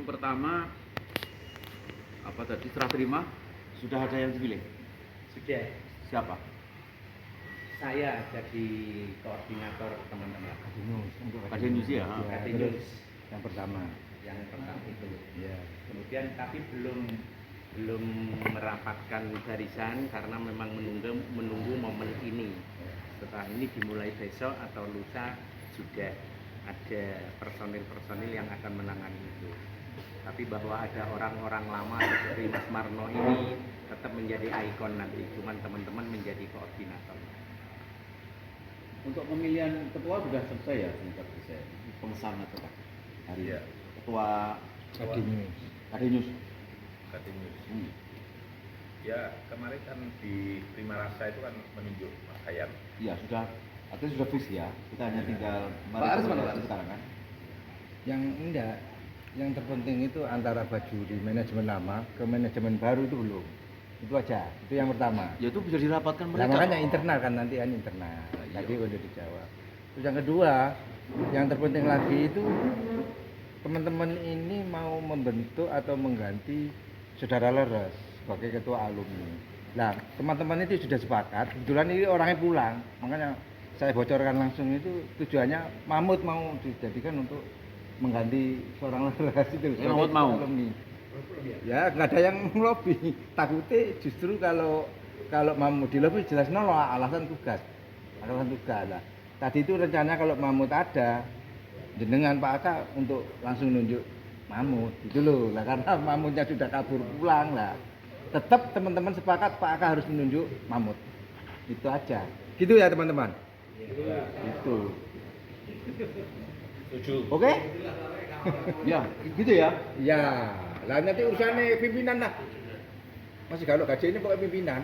pertama apa tadi serah terima sudah ada yang dipilih? Sudah. Siapa? Saya jadi koordinator teman-teman. Kadenius ya. Kadenius Yang pertama. yang pertama itu. Iya. Kemudian tapi belum merapatkan barisan karena memang menunggu momen ini. Setelah ini dimulai besok atau lusa sudah ada personil-personil yang akan menangani itu. Tapi bahwa ada orang-orang lama seperti Mas Marno ini tetap menjadi ikon nanti. Cuman teman-teman menjadi koordinator. Untuk pemilihan ketua sudah selesai ya, tingkat selesai. Pengesahan atau hari Iya. Ketua Kadenius. Kadenius. Ya kemarin kan di Prima Rasa itu kan menunjuk Mas Hayat. Iya sudah, artinya sudah fix ya. Kita hanya tinggal Pak Aris mana, Pak? sekarang kan. Yang enggak, yang terpenting itu antara baju di manajemen lama ke manajemen baru itu belum. Itu aja, itu yang pertama. Ya itu bisa dirapatkan Nah, mereka. makanya internal kan nanti kan internal. Tadi udah dijawab. Terus yang kedua, yang terpenting lagi itu teman-teman ini mau membentuk atau mengganti saudara Leres sebagai ketua alumni. Nah, teman-teman itu sudah sepakat. Kebetulan ini orangnya pulang, makanya saya bocorkan langsung itu tujuannya Mahmud mau dijadikan untuk mengganti seorang Leres itu. sebagai Mahmud ketua mau? alumni. Ya, nggak ada yang lobby. Takutnya justru kalau Mahmud di lobby jelas nolak alasan tugas. Lah. Tadi itu rencananya kalau Mahmud ada, jenengan Pak Aka untuk langsung nunjuk Mahmud gitu loh. Lah karena Mahmudnya sudah kabur pulang lah. Tetap teman-teman sepakat Pak Aka harus menunjuk Mahmud. Itu aja. Gitu ya teman-teman. Itu. Setuju. Oke? Ya, gitu ya. Ya. Lah nanti urusannya pimpinan lah. Masih kalau gaji ini pokoknya pimpinan.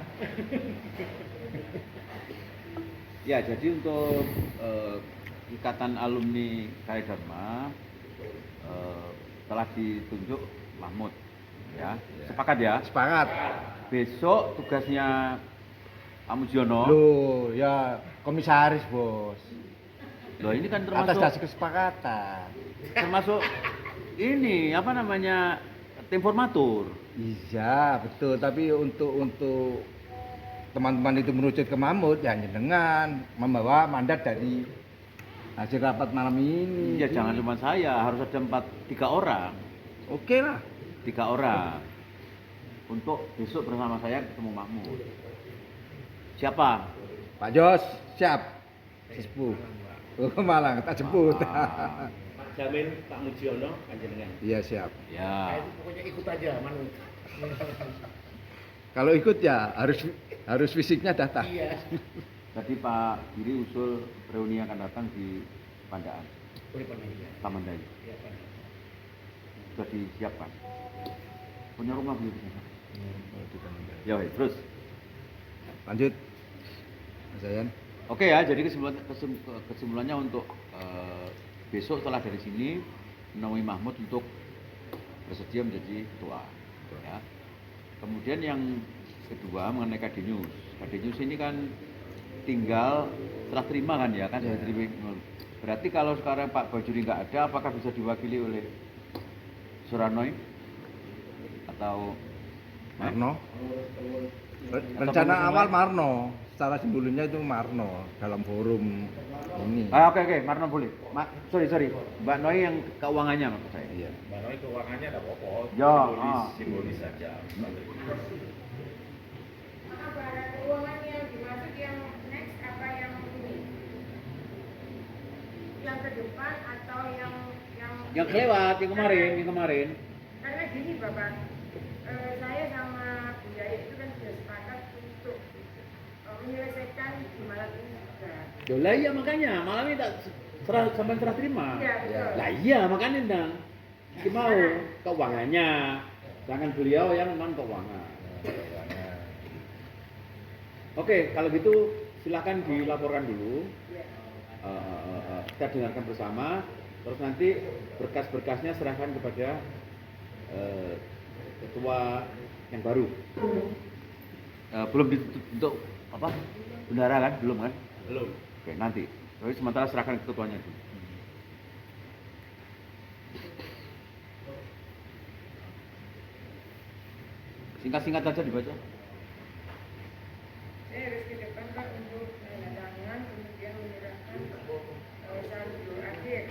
Ya, jadi untuk ikatan alumni Karya Dharma telah ditunjuk Mahmud, ya. Sepakat ya. Sepakat. Besok tugasnya Pak Mujiono. Loh, ya komisaris, Bos. Loh, ini kan Atas termasuk dasar kesepakatan. termasuk ini apa namanya tim formatur. Iya, betul. Tapi untuk teman-teman itu merucut ke Mahmud, ya dengan membawa mandat dari hasil rapat malam ini. Ya jangan cuma saya, harus ada 3 orang. Oke lah. 3 orang. Untuk besok bersama saya ketemu Mahmud. Siapa? Pak Jos, siap. Sesepuh. Oh, Malang, tak jemput. Ah. Pak Jamin, Pak Mujiono, panjenengan. Iya, siap. Ya. Pokoknya ikut aja, Manu. Kalau ikut ya harus fisiknya datang. Iya. Tadi Pak Giri usul reuni akan datang di Pandaan, Boleh pernah iya. Taman Dayu. Iya, Pak. Sudah disiapkan. Punya rumah belum? Ya, Ya, weh, terus. lanjut. Mas Ayan. Oke ya, jadi kesimpulannya untuk besok setelah dari sini menemui Mahmud untuk bersedia menjadi ketua. Ya. Kemudian yang kedua mengenai Kadenius. Kadenius ini kan tinggal setelah terima kan ya kan Ya. Berarti kalau sekarang Pak Bajuri nggak ada, apakah bisa diwakili oleh Suranoy atau Marno. Rencana awal Marno, secara sebelumnya itu Marno dalam forum ini. Oke, Marno boleh. Sorry, Mbak Noi yang keuangannya maksud saya. Iya. Mbak Noi keuangannya ada apa-apa. Ya, Simbolis saja. Barang keuangan yang dimaksud yang next apa yang ini? Yang ke depan atau Yang kelewat, yang kemarin. Karena gini Bapak, saya sama Bu Yaya itu kan sudah sepakat untuk menyelesaikan di malam ini juga. Lah iya makanya malam ini tak sampai serah terima. Iya, betul. Lah iya makanya ndang. Kita mau keuangannya. Jangan beliau yang non keuangan. Oke, kalau gitu silahkan dilaporkan dulu. Kita dengarkan bersama. Terus nanti berkas-berkasnya serahkan kepada ketua yang baru. Belum untuk apa? Bendara kan? Belum kan? Belum. Oke, nanti. Tapi sementara serahkan ke ketuanya dulu. Singkat-singkat saja dibaca. Saya harus ke depan Pak untuk tanda tangan, kemudian menyerahkan saldo akhir.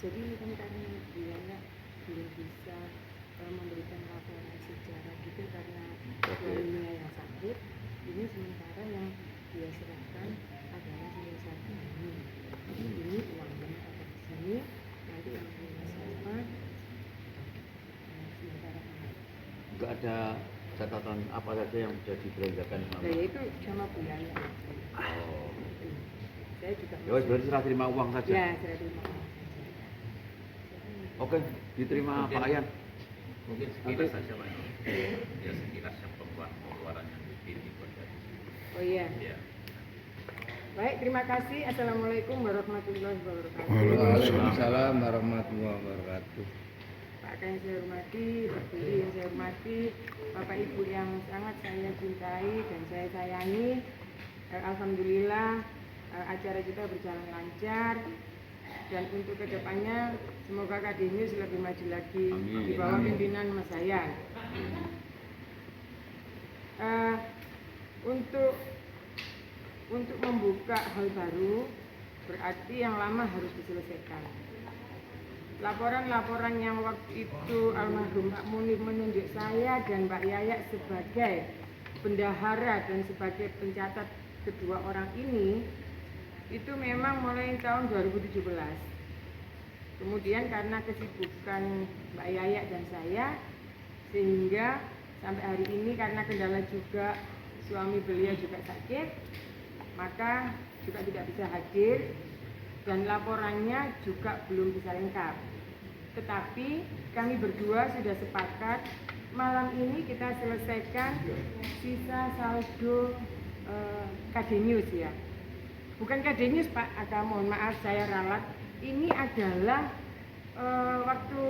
Jadi kan karena dia belum bisa memberikan laporan secara gitu karena suaminya yang sakit, ini sementara yang dia serahkan adalah sebesar ini. Ini uangnya ada di sini, nanti yang punya siapa sementara ini. Enggak ada catatan apa saja yang sudah dibelanjakan Nah, Mama. itu sama Bu Yaya. Oh. Saya juga Ya wes berarti serah terima uang saja. ya serah terima kasih. Oke, diterima Pak Ayan. Mungkin sekilas saja Pak. Ya sekilas yang pengeluaran yang ini buat dari Oh iya. ya. Baik, terima kasih. Assalamualaikum warahmatullahi wabarakatuh. Waalaikumsalam warahmatullahi wabarakatuh. Pak yang saya hormati, Pak Budi yang saya hormati, Bapak Ibu yang sangat saya cintai dan saya sayangi. Alhamdulillah acara kita berjalan lancar dan untuk kedepannya semoga Kadenius lebih maju lagi Amin. di bawah Amin. pimpinan Mas Ayan. Untuk membuka hal baru berarti yang lama harus diselesaikan. Laporan-laporan yang waktu itu almarhum Pak Munir menunjuk saya dan Mbak Yaya sebagai bendahara dan sebagai pencatat kedua orang ini itu memang mulai tahun 2017. Kemudian karena kesibukan Mbak Yaya dan saya sehingga sampai hari ini karena kendala juga suami beliau juga sakit, maka juga tidak bisa hadir dan laporannya juga belum bisa lengkap. Tetapi kami berdua sudah sepakat malam ini kita selesaikan sisa saldo Kadenius ya. Bukan Kadenius Pak, agak mohon maaf saya ralat. Ini adalah waktu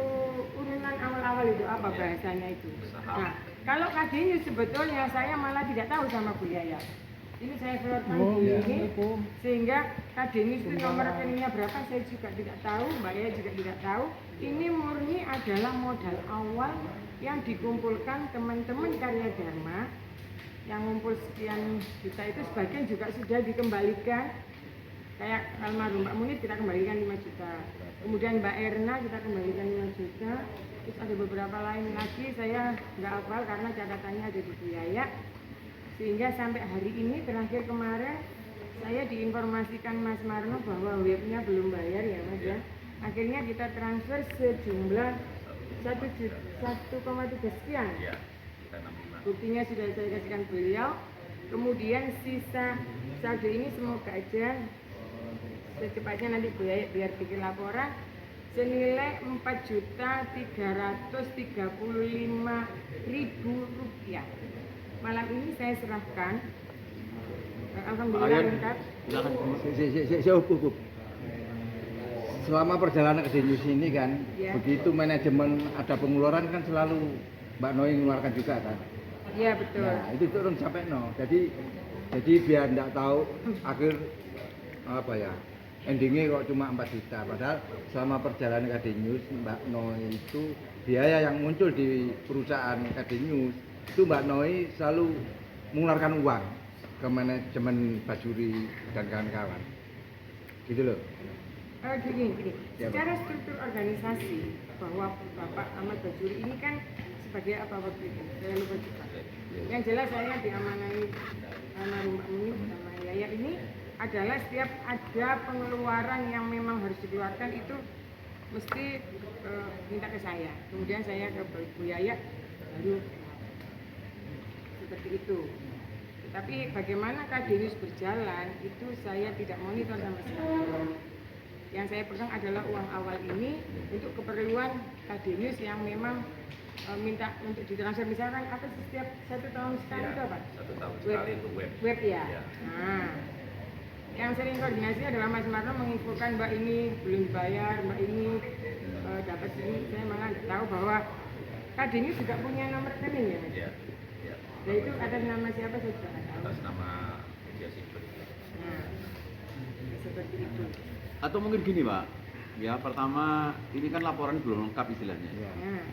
urunan awal-awal itu apa bahasanya itu. Nah, kalau Kadenius sebetulnya saya malah tidak tahu sama Bu Yaya. Ini saya keluarkan ini sehingga Kadenius itu nomor rekeningnya berapa saya juga tidak tahu, Mbak Yaya juga tidak tahu. Ini murni adalah modal awal yang dikumpulkan teman-teman Karya Dharma yang ngumpul sekian juta itu sebagian juga sudah dikembalikan. Kayak almarhum Mbak Munir kita kembalikan 5 juta. Kemudian Mbak Erna kita kembalikan 5 juta. Terus ada beberapa lain lagi saya nggak hafal karena catatannya ada di Bu Yaya. Sehingga sampai hari ini terakhir kemarin saya diinformasikan Mas Marno bahwa webnya belum bayar ya Mas ya. Akhirnya kita transfer sejumlah 1,3 sekian. Ya, kita 65. Buktinya sudah saya kasihkan beliau. Kemudian sisa saldo ini semoga aja secepatnya nanti Bu Yaya biar bikin laporan senilai Rp4.335.000. Malam ini saya serahkan. Alhamdulillah Ayan, lengkap. silakan. Hukum. Selama perjalanan ke Kadenius ini kan, Ya. begitu manajemen ada pengeluaran kan selalu Mbak Noi mengeluarkan juga kan. Iya betul. Nah, itu turun sampai no. Jadi biar enggak tahu akhir apa ya, endingnya kok cuma 4 juta. Padahal selama perjalanan Kadenius Mbak Noi itu biaya yang muncul di perusahaan Kadenius itu Mbak Noi selalu mengeluarkan uang ke manajemen Bajuri dan kawan-kawan. Gitu loh. Gini. Ya, Secara struktur organisasi bahwa Bapak Ahmad Bajuri ini kan sebagai apa waktu itu? Saya lupa juga. Yang jelas saya diamanai almarhum Mbak Munir sama Yaya ini adalah setiap ada pengeluaran yang memang harus dikeluarkan itu mesti minta ke saya. Kemudian saya ke Bu Yaya baru seperti itu. Tapi bagaimana Kadenius berjalan itu saya tidak monitor sama sekali. Yang saya pegang adalah uang awal ini untuk keperluan Kadenius yang memang minta untuk ditransfer misalkan apa setiap 1 tahun sekali itu apa? 1 tahun Web. sekali itu web. Web ya. Ya. Nah, yang sering koordinasi adalah Mas Marno menginfokan Mbak ini belum dibayar, Mbak ini dapat ini. Saya malah nggak tahu bahwa Kadin juga punya nomor rekening ya. Mas? Ya. Ya. Dan itu atas nama siapa saya juga nggak tahu. Atas nama media siber. Nah, seperti itu. Atau mungkin gini Pak, ya pertama ini kan laporan belum lengkap istilahnya. Nah,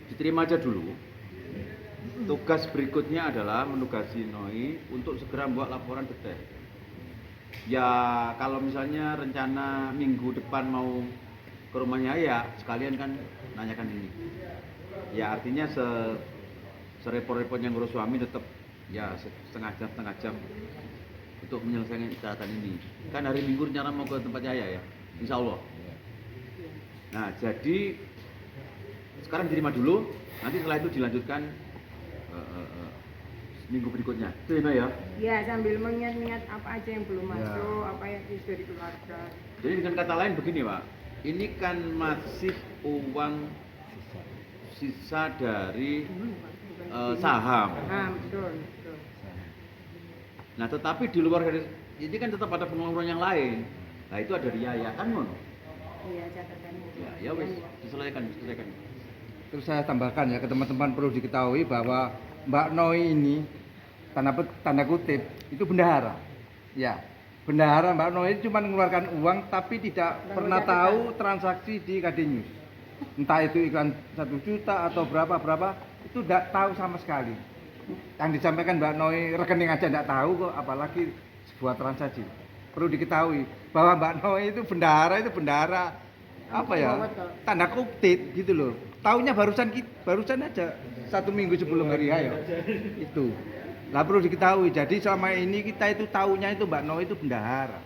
Diterima aja dulu. Tugas berikutnya adalah menugasi NOI untuk segera membuat laporan detail. Ya kalau misalnya rencana minggu depan mau ke rumahnya ya sekalian kan nanyakan ini. Ya artinya serepot-repotnya ngurus suami tetap ya setengah jam untuk menyelesaikan catatan ini. Kan hari Minggu rencana mau ke tempat Yaya ya, Insya Allah. Nah jadi sekarang diterima dulu, nanti setelah itu dilanjutkan minggu berikutnya. Itu ya. ya sambil mengingat-ingat apa aja yang belum Ya. masuk, apa yang sudah dikeluarkan. Jadi dengan kata lain begini Pak, ini kan masih uang sisa dari saham. Nah, betul. Nah tetapi di luar dari ini kan tetap ada pengeluaran yang lain. Nah itu ada di Yaya kan Mon? Iya, catatannya. Ya wes diselesaikan. Terus saya tambahkan ya ke teman-teman perlu diketahui bahwa Mbak Noi ini tanda kutip itu bendahara. Ya, bendahara Mbak Noi ini cuma mengeluarkan uang tapi tidak pernah tahu transaksi di Kadin News. Entah itu iklan 1 juta atau berapa itu tidak tahu sama sekali. Yang disampaikan Mbak Noi rekening aja tidak tahu kok, apalagi sebuah transaksi. Perlu diketahui bahwa Mbak Noi itu bendahara apa ya? Tanda kutip gitu loh. Taunya barusan aja 1 minggu sebelum hari H ya. Itu. Lah perlu diketahui. Jadi selama ini kita itu taunya itu Mbak Noi itu bendahara.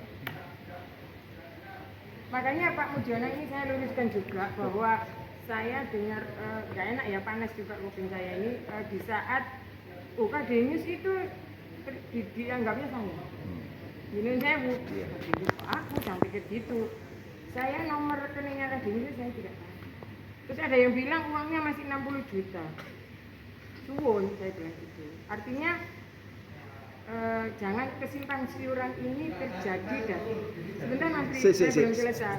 Makanya Pak Mujiono ini saya luruskan juga bahwa saya dengar nggak enak ya, panas juga kuping saya ini di saat Kadin News itu dianggapnya saya. Ini saya aku sampai ke situ. Saya nomor rekeningnya Kadin News saya tidak tahu. Terus ada yang bilang uangnya masih 60 juta. Suwun saya bilang gitu. Artinya jangan kesimpang siuran ini terjadi dari sebentar Mas Tri, saya belum selesai.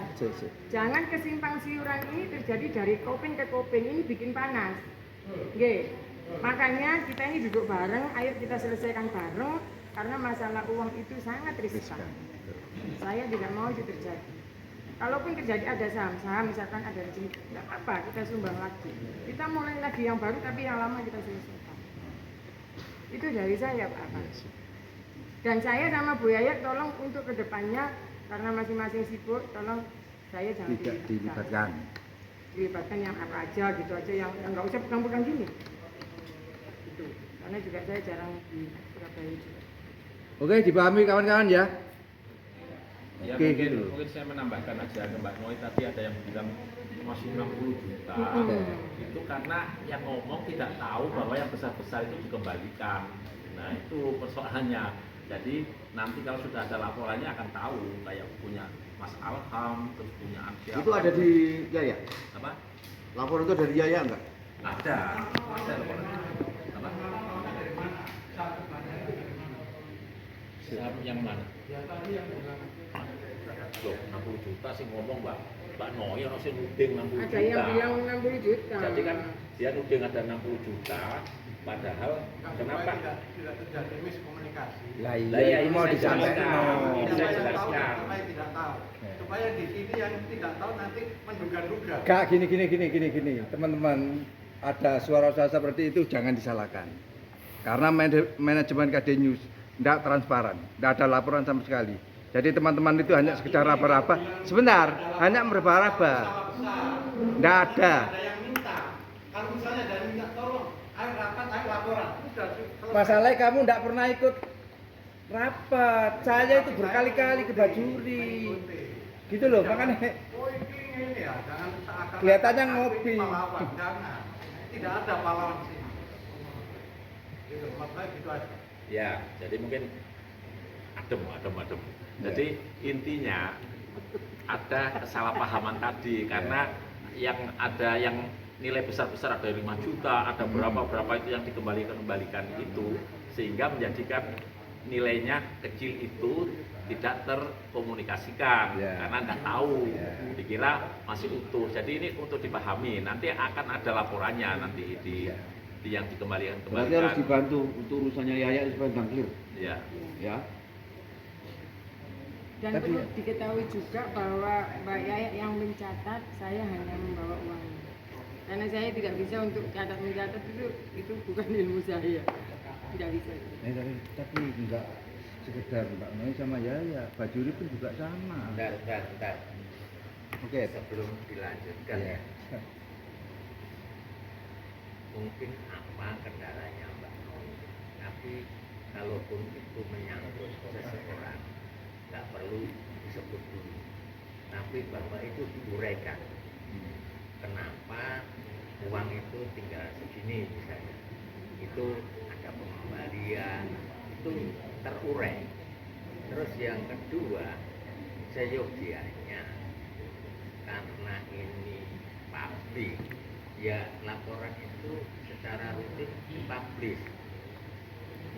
Jangan kesimpang siuran ini terjadi dari koping ke koping, ini bikin panas. Oke. Makanya kita ini duduk bareng, ayo kita selesaikan bareng karena masalah uang itu sangat riskan. Saya tidak mau itu terjadi. Kalaupun terjadi ada saham-saham, misalkan ada rezeki, nggak apa, kita sumbang lagi. Kita mulai lagi yang baru, tapi yang lama kita selesaikan. Itu dari saya, Pak. Dan saya sama Bu Yaya tolong untuk kedepannya, karena masing-masing sibuk, tolong saya jangan Tidak dilibatkan. Dilibatkan yang apa aja, gitu aja, yang nggak usah pegang-pegang gini. Itu. Karena juga saya jarang di Surabaya juga. Oke, dipahami kawan-kawan ya. Ya Oke, mungkin, gitu. mungkin saya menambahkan aja ke Mbak Noi tadi ada yang bilang masih 60 juta. Itu karena yang ngomong tidak tahu bahwa yang besar-besar itu dikembalikan. Nah itu persoalannya. Jadi nanti kalau sudah ada laporannya akan tahu, kayak punya Mas Alham, terus punya Aksya. Itu ada di Yaya? Apa? Laporan itu ada di Yaya enggak? Ada laporan. Apa? Yang mana? Loh, 60 juta sih ngomong Mbak Noi orang sih nuding 60 juta. Ada yang bilang 60 juta. Jadi kan dia nuding ada 60 juta, padahal kenapa? Tidak terjadi miskomunikasi. Lah Lah iya, itu ini mau saya disampaikan. jelaskan. Yang Saya tahu, jelaskan. supaya tidak tahu. Supaya di sini yang tidak tahu nanti menduga-duga. Kak, gini. Teman-teman, ada suara-suara seperti itu jangan disalahkan. Karena manajemen Kadin News tidak transparan, tidak ada laporan sama sekali. Jadi teman-teman itu hanya sekedar raba-raba. Sebentar, hanya meraba-raba. Tidak ada. Ada yang minta. Kalau misalnya ada yang minta tolong, ayo rapat, ayo laporan. Sudah selesai. Masalahnya kamu tidak pernah ikut rapat. Saya itu berkali-kali ke Bajuri. Gitu loh, makanya Oh ini ya, jangan seakan Kelihatannya ngopi. pahlawan, jangan. Tidak ada pahlawan di sini. Gitu, maksudnya gitu aja. Ya, jadi mungkin adem. Jadi intinya ada kesalahpahaman tadi karena yang ada yang nilai besar-besar, ada 5 juta, ada berapa itu yang dikembalikan itu, sehingga menjadikan nilainya kecil itu tidak terkomunikasikan karena nggak tahu, dikira masih utuh. Jadi ini untuk dipahami, nanti akan ada laporannya nanti di yang dikembalikan. Berarti harus dibantu untuk urusannya Yaya supaya clear. Ya. Ya. Dan perlu diketahui juga bahwa Mbak Yaya yang mencatat, saya hanya membawa uangnya. Karena saya tidak bisa untuk catat mencatat itu bukan ilmu saya. Tidak bisa. Tapi enggak sekedar Mbak Noi sama Yaya, Pak Juri pun juga sama. Bentar. Oke. Sebelum dilanjutkan ya. Mungkin apa kendalanya Mbak Noi, tapi kalaupun itu menyangkut seseorang, nggak perlu disebut dulu. Tapi bahwa itu diuraikan. Kenapa uang itu tinggal segini misalnya. Itu ada pengembalian, itu terurai. Terus yang kedua, seyogianya karena ini publik, ya laporan itu secara rutin dipublish.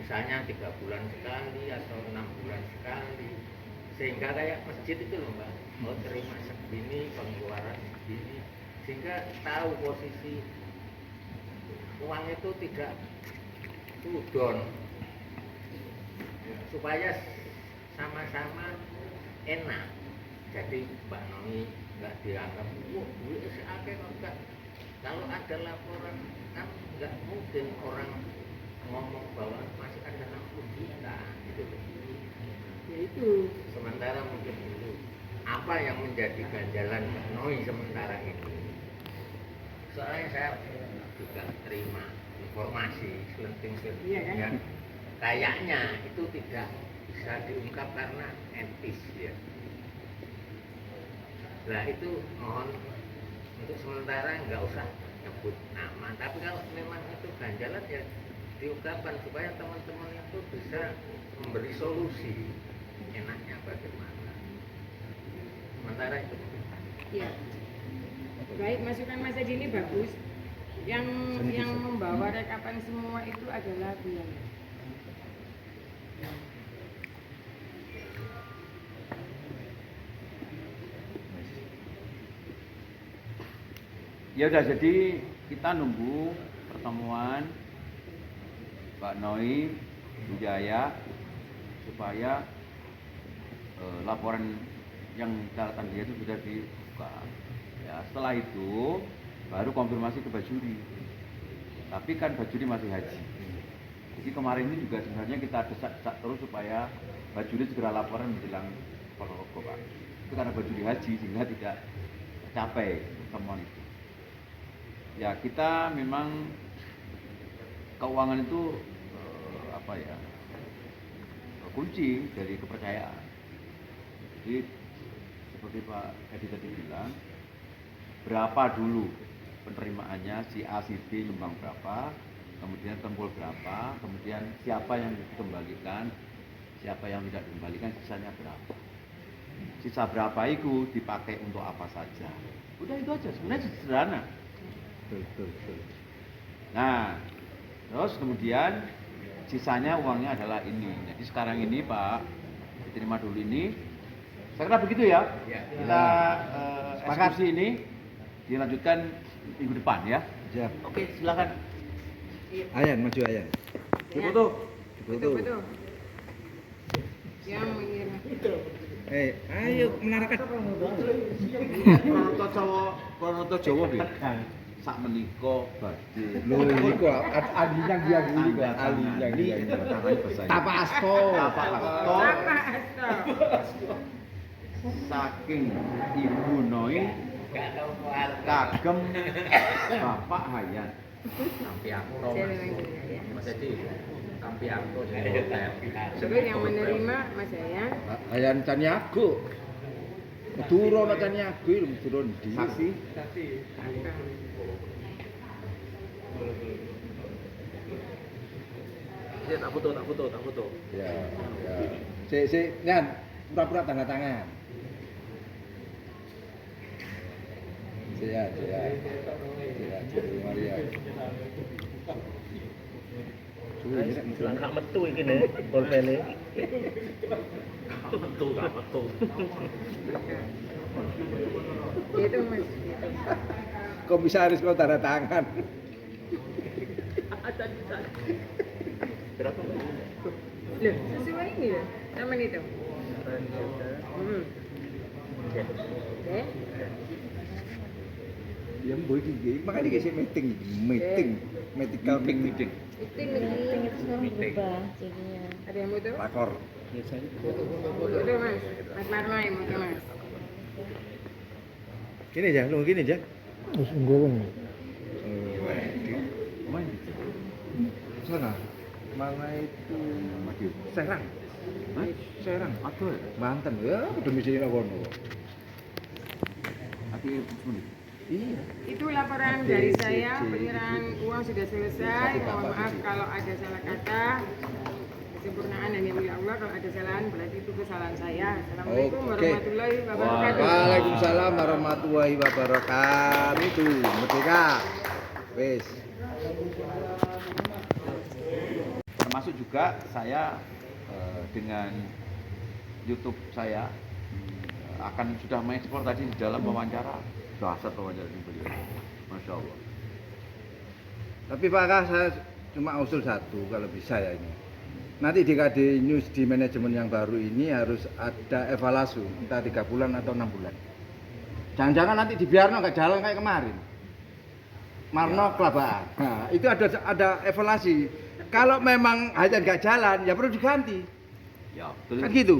Misalnya 3 bulan sekali atau 6 bulan sekali, sehingga kayak masjid itu loh Mbak, mau terima segini, pengeluaran segini, sehingga tahu posisi uang itu tidak sudon, supaya sama-sama enak. Jadi Mbak Noi nggak dianggap, wah duit seakeh kok enggak. Kalau ada laporan kan nggak mungkin orang ngomong bahwa masih ada 60 juta gitu loh. Ya itu. Sementara mungkin dulu apa yang menjadi ganjalan Mbak Noi sementara ini, soalnya saya juga terima informasi selenting-selenting Iya, kan? yang kayaknya itu tidak bisa diungkap karena etis ya. Nah itu mohon untuk sementara nggak usah nyebut nama, tapi kalau memang itu ganjalan ya diungkapkan supaya teman-teman itu bisa memberi solusi enaknya bagaimana. Sementara itu. Iya. Baik, masukan Mas Edi ini bagus. Yang membawa rekapan semua itu adalah Bu Yaya. Ya udah, jadi kita nunggu pertemuan Pak Noi, Bu Yaya, supaya laporan yang catatan dia itu sudah dibuka. Ya, setelah itu baru konfirmasi ke Bajuri. Tapi kan Bajuri masih haji. Jadi kemarin ini juga sebenarnya kita desak terus supaya Bajuri segera laporan menjelang Ponorogo, Pak. Itu karena Bajuri haji sehingga tidak tercapai pertemuan itu. Ya, kita memang keuangan itu kunci dari kepercayaan. Jadi seperti Pak Edi tadi bilang, berapa dulu penerimaannya, si A, si B nyumbang berapa, kemudian tempul berapa, kemudian siapa yang dikembalikan, siapa yang tidak dikembalikan, sisanya berapa. Sisa berapa itu dipakai untuk apa saja. Udah itu aja, sebenarnya sederhana. Betul. Nah, terus kemudian sisanya uangnya adalah ini. Jadi sekarang ini Pak, diterima dulu ini. Saya kira begitu ya. Kita eksekusi ini dilanjutkan minggu depan ya. Siap. Oke, silakan. Ayan, maju Ayan. Foto. Betul. Yang mengira. Ayo menarakan. Pronoto Jawa nggih. Sak menika badhe. Lho niku alinya dia gini kok, alinya dia. Tapa asto. Saking Ibu Noi kagem Bapak Hayan. Tapi aku Mas Edi, tapi aku Sebelum yang menerima Mas Yaya. Ayan Caniago. Turun Caniago lho turun di. Saksi. Ya, tak foto. Ya. Sik, Nyan, pura-pura tanda tangan. Siap. Langkah metu iki nih, bolpele. Metu gak metu. Gitu Mas. Komisaris kok tanda tangan. Berapa? Loh, sesuai ini loh. Nama itu. Oke. Ya mbok iki makanya iki meeting, medical meeting. Meeting lagi. itu sekarang berubah jadinya. Ada yang butuh? Lakor. Butuh Mas. Mas Marno yang butuh Mas. Gini aja, lu gini aja. Terus unggul. Main di Sana. Mana itu? Madiun. Serang. Hah? Serang. Aduh, Banten. Ya, udah mesti kono. Ati semenit. Iya. Itu laporan Oke, dari oke, saya, oke. penyerahan uang sudah selesai. Oke, Mohon Bapak, maaf oke. kalau ada salah kata. Kesempurnaan hanya milik Allah. Kalau ada kesalahan berarti itu kesalahan saya. Assalamualaikum Oke. warahmatullahi wabarakatuh. Waalaikumsalam warahmatullahi wabarakatuh. Itu merdeka. Wes. Termasuk juga saya dengan YouTube saya akan sudah mengekspor tadi di dalam wawancara. Dasar wawancara ini beliau. Masya Allah. Tapi Pak Kak, saya cuma usul satu kalau bisa ya ini. Nanti di KD News di manajemen yang baru ini harus ada evaluasi, entah 3 bulan atau 6 bulan. Jangan-jangan nanti dibiarno nggak jalan kayak kemarin. Marno kelabaan. Nah, itu ada evaluasi. Kalau memang hanya nggak jalan, ya perlu diganti. Ya, betul. Kan gitu.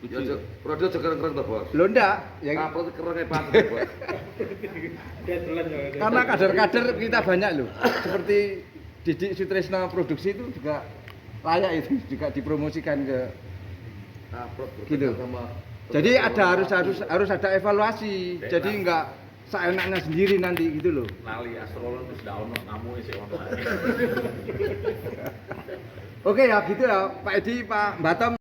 Ya, produk keren-keren tuh, Bos. Lo ndak, ya Kapal keren kayak pantai, Bos. karena kader-kader kita banyak loh. Seperti Didik Sutrisno produksi itu juga layak itu juga dipromosikan ke gitu. Jadi harus ada evaluasi. Jadi enggak seenaknya sendiri nanti gitu loh. Lali astrolog terus ndak ono tamu sih ono. Oke ya gitu ya Pak Edi, Pak Batam.